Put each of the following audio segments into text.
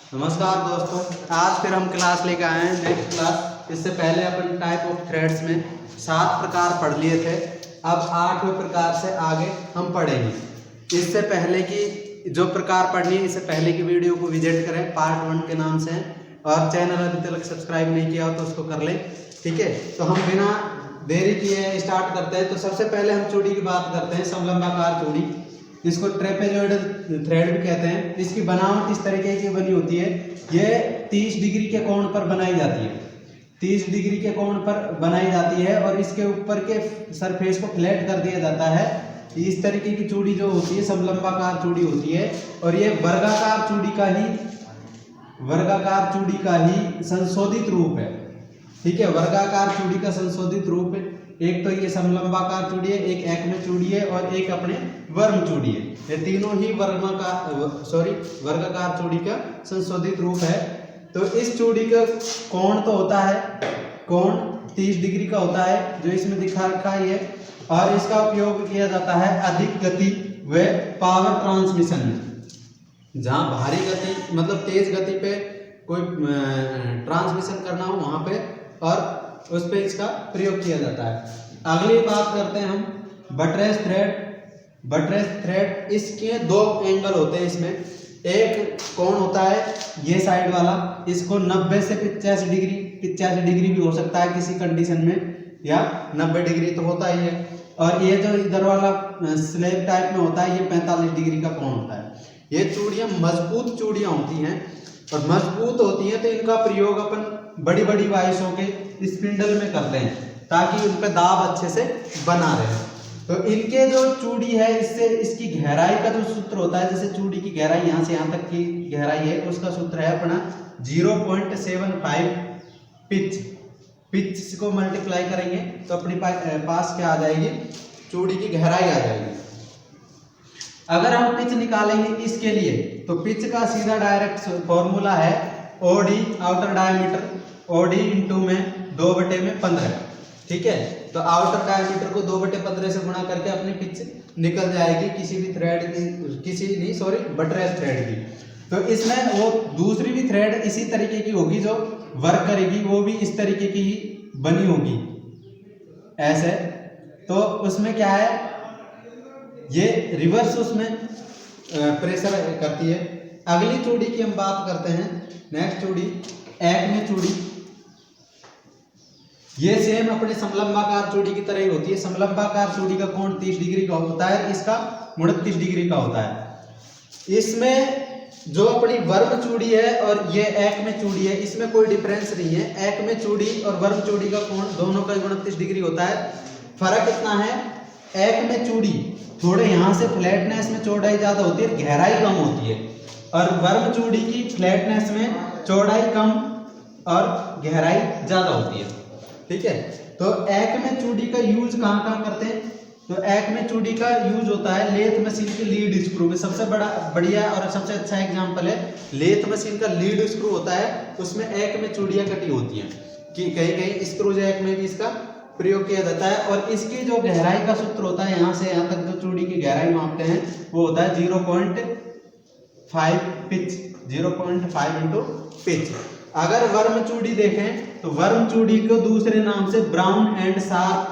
नमस्कार दोस्तों, आज फिर हम क्लास लेकर आए हैं नेक्स्ट क्लास। इससे पहले अपन टाइप ऑफ थ्रेड्स में 7 प्रकार पढ़ लिए थे। अब 8वें प्रकार से आगे हम पढ़ेंगे। इससे पहले की जो प्रकार पढ़नी है, इससे पहले की वीडियो को विजिट करें, पार्ट 1 के नाम से। और चैनल अभी तक सब्सक्राइब नहीं किया हो तो उसको कर लें, ठीक है। तो हम बिना देरी किए स्टार्ट करते हैं। तो सबसे पहले हम चूड़ी की बात करते हैं, समलंबाकार चूड़ी। इसको ट्रेपेजॉइडल थ्रेड भी कहते हैं। इसकी बनावट इस तरीके की बनी होती है। ये 30 डिग्री के कोण पर बनाई जाती है, 30 डिग्री के कोण पर बनाई जाती है और इसके ऊपर के सरफेस को फ्लैट कर दिया जाता है। इस तरीके की चूड़ी जो होती है समलंबाकार चूड़ी होती है। और ये वर्गाकार चूड़ी का ही संशोधित रूप है, ठीक है। वर्गाकार चूड़ी का संशोधित रूप है। एक तो ये समलंबाकार चूड़ी है, एक एकमे चूड़ी है और एक अपने वर्म चूड़ी है। ये तीनों ही वर्गाकार चूड़ी का संशोधित रूप है। तो इस चूड़ी का कोण तो होता है, कोण 30 डिग्री का होता है, जो इसमें दिखा रखा है। और इसका उपयोग किया जाता है अधिक गति व पावर ट्रांसमिशन में। जहाँ भारी गति मतलब तेज गति पे कोई ट्रांसमिशन करना हो वहां पे और उस पे इसका प्रयोग किया जाता है। अगली बात करते हैं हम बटरेस थ्रेड। इसके 2 एंगल होते हैं इसमें। एक कोण होता है ये साइड वाला, इसको 90 से 85 डिग्री भी हो सकता है किसी कंडीशन में, या 90 डिग्री तो होता ही है। और ये जो इधर वाला स्लैब टाइप में होता है, ये 45 डिग्री का कोण होता है। ये चूड़ियाँ मजबूत चूड़ियाँ होती हैं और मजबूत होती हैं, तो इनका प्रयोग अपन बड़ी बड़ी वाइसों के स्पिंडल में करते हैं ताकि उन पे दाब अच्छे से बना रहे। तो इनके जो चूड़ी है, इससे इसकी गहराई का जो सूत्र होता है, जैसे चूड़ी की गहराई यहाँ से यहाँ तक की गहराई है, उसका सूत्र है अपना 0.75 पिच को मल्टीप्लाई करेंगे तो अपने पास क्या आ जाएगी, चूड़ी की गहराई आ जाएगी। अगर हम पिच निकालेंगे इसके लिए, तो पिच का सीधा डायरेक्ट फॉर्मूला है OD outer diameter, OD into में 2/15, ठीक है। तो आउटर डायमीटर को 2/15 से गुणा करके अपनी पिच निकल जाएगी किसी भी थ्रेड की, बटरेस थ्रेड की। तो इसमें वो दूसरी भी थ्रेड इसी तरीके की होगी जो वर्क करेगी, वो भी इस तरीके की ही बनी होगी ऐसे। तो उसमें क्या है, ये रिवर्स उसमें प्रेशर करती है। अगली चूड़ी की हम बात करते हैं, नेक्स्ट चूड़ी एकमे चूड़ी। ये सेम अपने समलंबाकार चूड़ी की तरह ही होती है। समलंबाकार चूड़ी का कोण 30 डिग्री का होता है, इसका 29 डिग्री का होता है। इसमें जो अपनी वर्म चूड़ी है और ये एकमे चूड़ी है, इसमें कोई डिफरेंस नहीं है। एकमे चूड़ी और वर्म चूड़ी का कोण दोनों का 29 डिग्री होता है। फर्क इतना है, एकमे चूड़ी थोड़े यहाँ से फ्लैटनेस में चौड़ाई ज्यादा होती है, गहराई कम होती है। और वर्म चूड़ी की फ्लैटनेस में चौड़ाई कम और गहराई ज्यादा होती है, ठीक है। तो एकमे चूड़ी का यूज कहाँ करते हैं, तो एकमे चूड़ी का यूज होता है लेथ मशीन की लीड स्क्रू में। सबसे बढ़िया और सबसे अच्छा एग्जांपल है लेथ मशीन का लीड स्क्रू होता है, उसमें एकमे चूड़ियाँ कटी होती हैं कि कहीं स्क्रू जैक में भी इसका प्रयोग किया जाता है। और इसकी जो गहराई का सूत्र होता है, यहाँ से यहाँ तक जो चूड़ी की गहराई मापते हैं, वो होता है 0.5 पिच, 0.5 इंटू पिच। अगर वर्म चूड़ी देखें तो वर्म चूड़ी को दूसरे नाम से ब्राउन एंड शार्प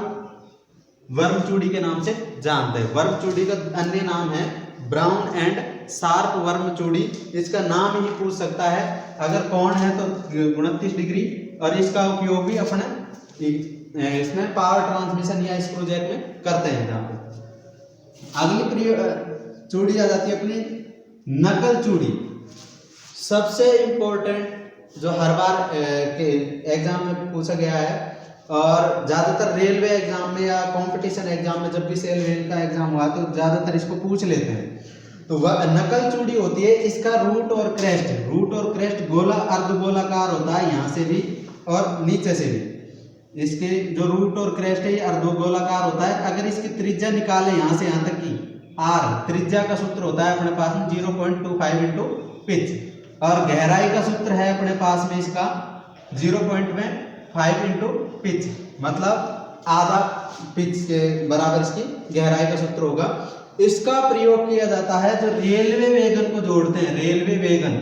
वर्म चूड़ी के नाम से जानते हैं। वर्म चूड़ी का अन्य नाम है ब्राउन एंड शार्प वर्म चूड़ी। इसका नाम ही पूछ सकता है। अगर कोण है तो 29 डिग्री, और इसका उपयोग भी अपने इसमें पावर ट्रांसमिशन या स्क्रू जैक में करते हैं। जहाँ पे अगली चूड़ी आ जाती है अपनी नकल चूड़ी। सबसे इंपॉर्टेंट जो हर बार के एग्जाम में पूछा गया है, और ज्यादातर रेलवे एग्जाम में या कंपटीशन एग्जाम में, जब भी सेल रेल का एग्जाम हुआ तो ज्यादातर इसको पूछ लेते हैं। तो वह नकल चूड़ी होती है। इसका रूट और क्रेस्ट अर्धगोलाकार होता है, यहाँ से भी और नीचे से भी। इसके जो रूट और क्रेस्ट है ये अर्धगोलाकार होता है। अगर इसकी त्रिज्या निकालें यहाँ से यहाँ तक की R, त्रिज्या का सूत्र होता है अपने पास में 0.25 इंटू पिच, और गहराई का सूत्र है अपने पास में इसका 0.5 इंटू पिच, मतलब आधा पिच के बराबर इसकी गहराई का सूत्र होगा। इसका प्रयोग किया जाता है जो रेलवे वैगन को जोड़ते हैं, रेलवे वैगन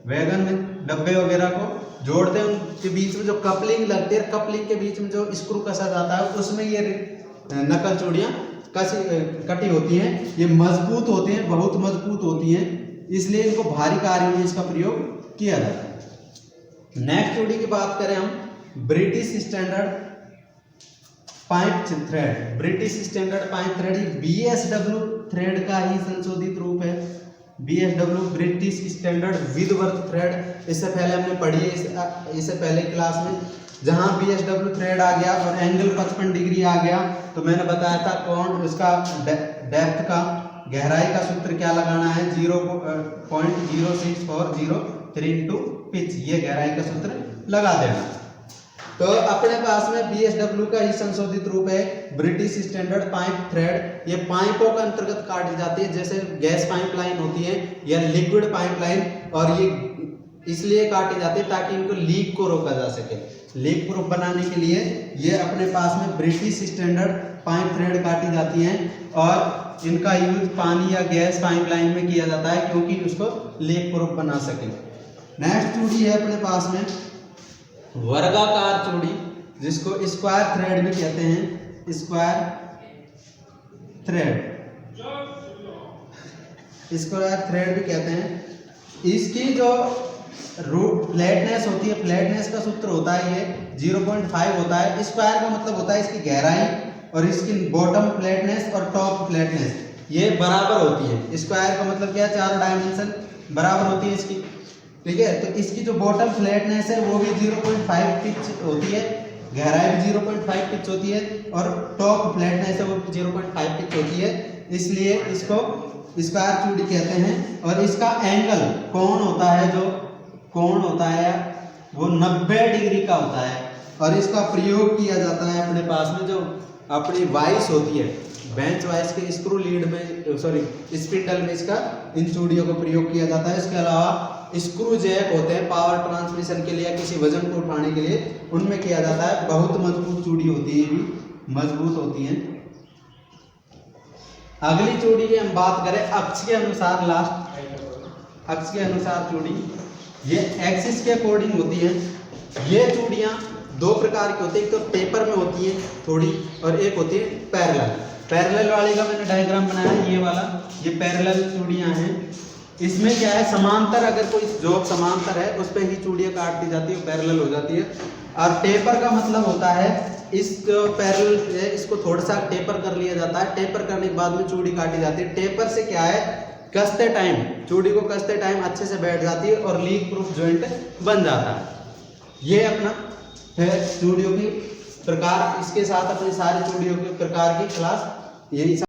वैगन में डब्बे वगैरह को जोड़ते हैं, उनके बीच में जो कपलिंग लगती है, कपलिंग के बीच में जो स्क्रू कसा जाता है उसमें ये नकल चूड़ियाँ कटी होती हैं। ये मजबूत होते हैं, बहुत मजबूत होती हैं, इसलिए इनको भारी कार्यों में इसका प्रयोग किया जाता है। नेक्स्ट चूड़ी की बात करें हम, British standard pipe thread. British standard pipe thread BSW thread का ही संशोधित रूप है। BSW ब्रिटिश स्टैंडर्ड विदवर्थ थ्रेड, इससे पहले हमने पढ़ी है इससे पहले क्लास में, जहां BSW थ्रेड आ गया और एंगल 55 डिग्री आ गया, तो मैंने बताया था कौन उसका डेप्थ का, गहराई का सूत्र क्या लगाना है, 0.06403 इंटू पिच, ये गहराई का सूत्र लगा देना। तो अपने पास में BSW का ही संशोधित रूप है ब्रिटिश स्टैंडर्ड पाइप थ्रेड। ये पाइपों के अंतर्गत काटी जाती है, जैसे गैस पाइपलाइन होती है या लिक्विड पाइपलाइन, और ये इसलिए काटी जाती है ताकि इनको लीक को रोका जा सके। लीक प्रूफ बनाने के लिए ये अपने पास में ब्रिटिश स्टैंडर्ड पाइप थ्रेड काटी जाती हैं, और इनका यूज पानी या गैस पाइपलाइन में किया जाता है क्योंकि उसको लीक प्रूफ बना सके। नेक्स्ट चूड़ी है अपने पास में वर्गाकार चूड़ी, जिसको स्क्वायर थ्रेड भी कहते हैं। स्क्वायर थ्रेड भी कहते हैं। इसकी जो रूट फ्लैटनेस होती है, फ्लैटनेस का सूत्र होता है ये 0.5 होता है। स्क्वायर का मतलब होता है इसकी गहराई, और इसकी बॉटम फ्लैटनेस और टॉप फ्लैटनेस ये बराबर होती है। स्क्वायर का मतलब क्या है, चारों डायमेंशन बराबर होती है इसकी, ठीक है। तो इसकी जो बॉटम फ्लैटनेस है वो भी 0.5 पिच होती है, गहराई भी 0.5 पिच होती है, और टॉप फ्लैटनेस है वो 0.5 पिच होती है, इसलिए इसको स्क्वायर चूड़ी कहते हैं। और इसका एंगल कोण होता है, जो कोण होता है वो 90 डिग्री का होता है, और इसका प्रयोग किया जाता है अपने पास में जो अपनी वाइस होती है, बेंच वाइस के स्क्रू लीड में, स्पिंडल में इसका इन चूड़ियों को प्रयोग किया जाता है। इसके अलावा स्क्रू जैक होते हैं पावर ट्रांसमिशन के लिए, किसी वजन को उठाने के लिए, उनमें किया जाता है। बहुत मजबूत चूड़ी होती है, भी मजबूत होती है। अगली चूड़ी की हम बात करें अक्ष के अनुसार, लास्ट अक्ष के अनुसार चूड़ी, ये एक्सिस के अकॉर्डिंग होती है। ये चूड़ियाँ दो प्रकार की होती है, एक तो टेपर में होती है थोड़ी, और एक होती है पैरेलल। पैरेलल वाली का मैंने डायग्राम बनाया है, ये वाला, ये पैरेलल चूड़ियाँ हैं। इसमें क्या है, समांतर, अगर कोई जॉब समांतर है उस पर ही चूड़ियाँ काट दी जाती है, पैरेलल हो जाती है। और टेपर का मतलब होता है इस पैरेलल है, इसको थोड़ा सा टेपर कर लिया जाता है, टेपर करने के बाद में चूड़ी काटी जाती है। टेपर से क्या है, कसते टाइम, चूड़ी को कसते टाइम अच्छे से बैठ जाती है और लीक प्रूफ जॉइंट बन जाता है। ये अपना है चूड़ियों की प्रकार। इसके साथ अपनी सारी चूड़ियों के प्रकार की क्लास यही